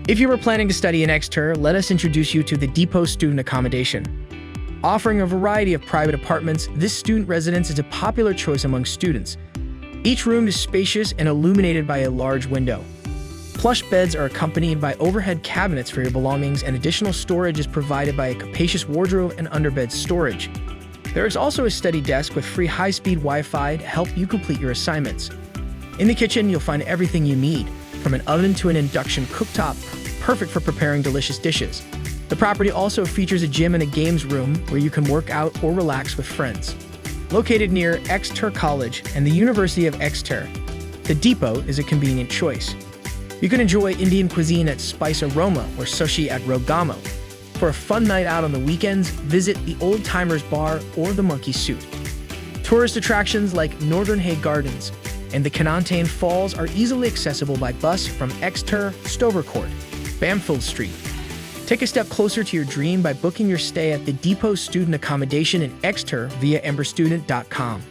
If you were planning to study in Exeter, let us introduce you to the Depot Student Accommodation. Offering a variety of private apartments, this student residence is a popular choice among students. Each room is spacious and illuminated by a large window. Plush beds are accompanied by overhead cabinets for your belongings, and additional storage is provided by a capacious wardrobe and underbed storage. There is also a study desk with free high-speed Wi-Fi to help you complete your assignments. In the kitchen, you'll find everything you need, from an oven to an induction cooktop, perfect for preparing delicious dishes. The property also features a gym and a games room where you can work out or relax with friends. Located near Exeter College and the University of Exeter, the Depot is a convenient choice. You can enjoy Indian cuisine at Spice Aroma or sushi at Rogamo. For a fun night out on the weekends, visit the Old Timers Bar or the Monkey Suit. Tourist attractions like Northern Hay Gardens and the Canantane Falls are easily accessible by bus from Exeter, Stovercourt, Bampfylde St. Take a step closer to your dream by booking your stay at the Depot Student Accommodation in Exeter via emberstudent.com.